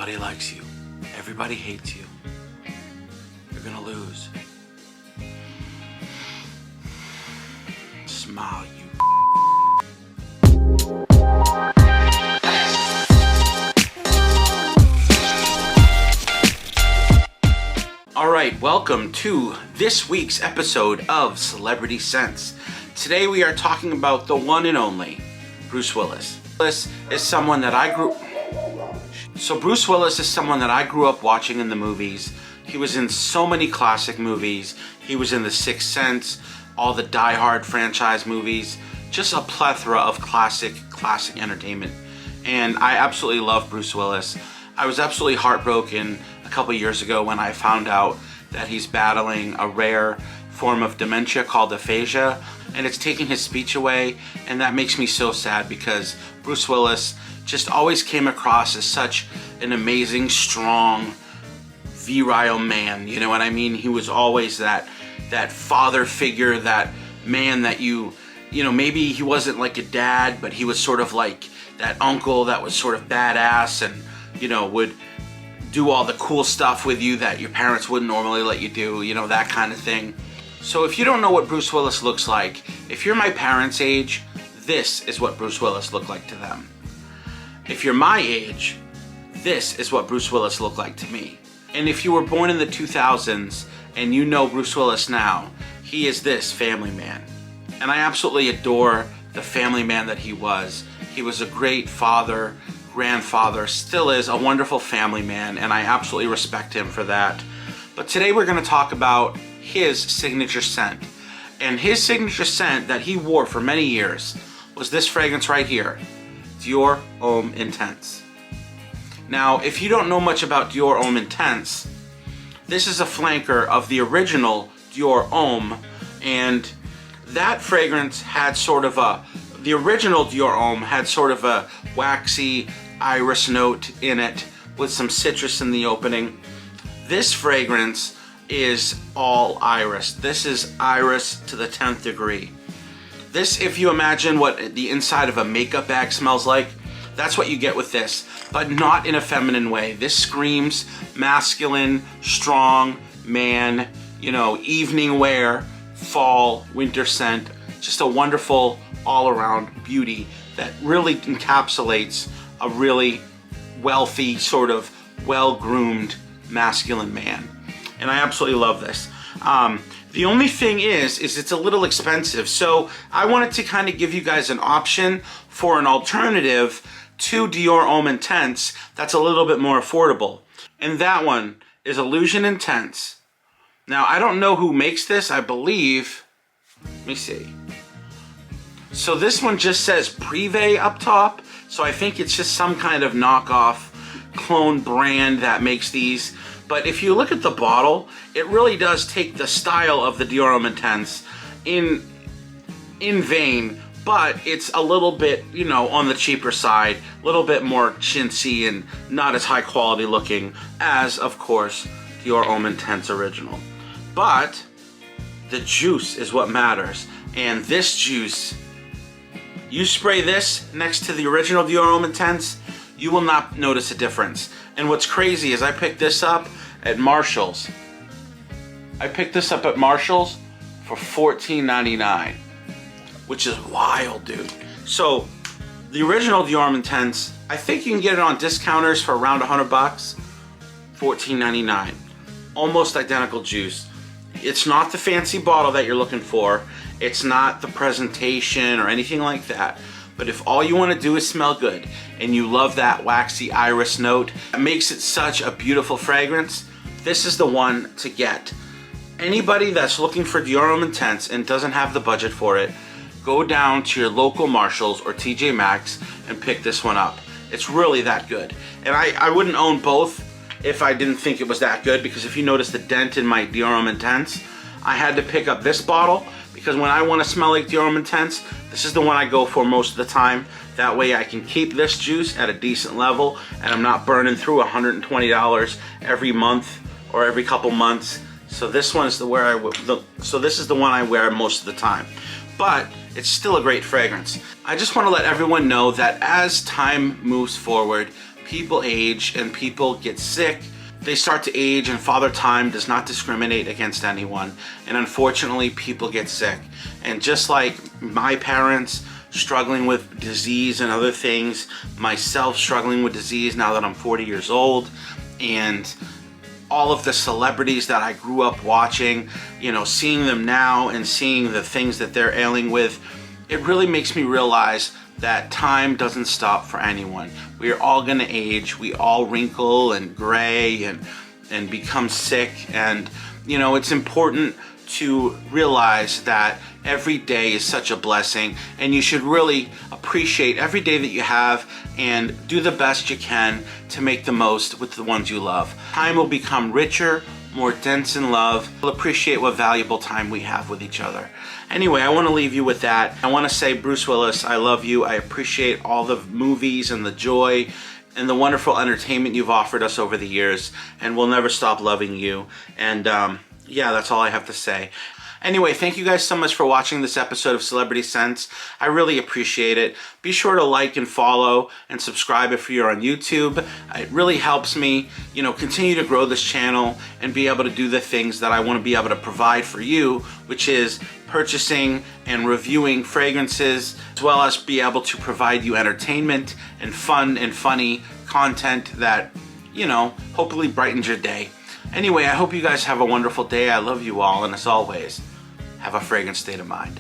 Nobody likes you. Everybody hates you. You're gonna lose. Smile, you. Alright, welcome to this week's episode of Celebrity Sense. Today we are talking about the one and only Bruce Willis. Bruce is someone that I grew up watching in the movies. He was in so many classic movies. He was in The Sixth Sense, all the Die Hard franchise movies, just a plethora of classic entertainment. And I absolutely love Bruce Willis. I was absolutely heartbroken a couple years ago when I found out that he's battling a rare form of dementia called aphasia, and it's taking his speech away, and that makes me so sad because Bruce Willis just always came across as such an amazing, strong, virile man, you know what I mean? He was always that father figure, that man that you know, maybe he wasn't like a dad, but he was sort of like that uncle that was sort of badass and, you know, would do all the cool stuff with you that your parents wouldn't normally let you do, you know, that kind of thing. So if you don't know what Bruce Willis looks like, if you're my parents' age, this is what Bruce Willis looked like to them. If you're my age, this is what Bruce Willis looked like to me. And if you were born in the 2000s and you know Bruce Willis now, he is this family man. And I absolutely adore the family man that he was. He was a great father, grandfather, still is a wonderful family man, and I absolutely respect him for that. But today we're going to talk about his signature scent. And his signature scent that he wore for many years was this fragrance right here, Dior Homme Intense. Now, if you don't know much about Dior Homme Intense, this is a flanker of the original Dior Homme, and that fragrance had sort of the original Dior Homme had sort of a waxy iris note in it with some citrus in the opening. This fragrance is all iris. This is iris to the 10th degree. This, if you imagine what the inside of a makeup bag smells like, that's what you get with this, but not in a feminine way. This screams masculine, strong man, you know, evening wear, fall, winter scent, just a wonderful all-around beauty that really encapsulates a really wealthy, sort of well-groomed masculine man. And I absolutely love this. The only thing is it's a little expensive. So I wanted to kind of give you guys an option for an alternative to Dior Homme Intense that's a little bit more affordable. And that one is Illusion Intense. Now, I don't know who makes this. I believe, let me see. So this one just says Privé up top. So I think it's just some kind of knockoff clone brand that makes these. But if you look at the bottle, it really does take the style of the Dior Homme Intense in vein, but it's a little bit, you know, on the cheaper side, a little bit more chintzy and not as high quality looking as, of course, Dior Homme Intense original. But the juice is what matters, and this juice, you spray this next to the original Dior Homme Intense, you will not notice a difference. And what's crazy is I picked this up at Marshall's. I picked this up at Marshall's for $14.99, which is wild, dude. So the original Dior Homme Intense, I think you can get it on discounters for around $100, $14.99. Almost identical juice. It's not the fancy bottle that you're looking for. It's not the presentation or anything like that. But if all you want to do is smell good and you love that waxy iris note, it makes it such a beautiful fragrance, this is the one to get. Anybody that's looking for Dior Homme Intense and doesn't have the budget for it, go down to your local Marshalls or TJ Maxx and pick this one up. It's really that good. And I wouldn't own both if I didn't think it was that good, because if you notice the dent in my Dior Homme Intense, I had to pick up this bottle because when I want to smell like Dior Homme Intense, this is the one I go for most of the time. That way I can keep this juice at a decent level and I'm not burning through $120 every month or every couple months. So this one is this is the one I wear most of the time. But it's still a great fragrance. I just want to let everyone know that as time moves forward, people age and people get sick. They start to age, and Father Time does not discriminate against anyone. And unfortunately, people get sick. And just like my parents struggling with disease and other things, myself struggling with disease now that I'm 40 years old, and all of the celebrities that I grew up watching, you know, seeing them now and seeing the things that they're ailing with, it really makes me realize that time doesn't stop for anyone. We are all gonna age, we all wrinkle and gray and become sick, and you know, it's important to realize that every day is such a blessing, and you should really appreciate every day that you have and do the best you can to make the most with the ones you love. Time will become richer, more dense in love. We'll appreciate what valuable time we have with each other. Anyway, I want to leave you with that. I want to say, Bruce Willis, I love you. I appreciate all the movies and the joy and the wonderful entertainment you've offered us over the years, and we'll never stop loving you. And yeah, that's all I have to say. Anyway, thank you guys so much for watching this episode of Celebrity Sense. I really appreciate it. Be sure to like and follow and subscribe if you're on YouTube. It really helps me, you know, continue to grow this channel and be able to do the things that I want to be able to provide for you, which is purchasing and reviewing fragrances, as well as be able to provide you entertainment and fun and funny content that, you know, hopefully brightens your day. Anyway, I hope you guys have a wonderful day. I love you all, and as always, have a fragrant state of mind.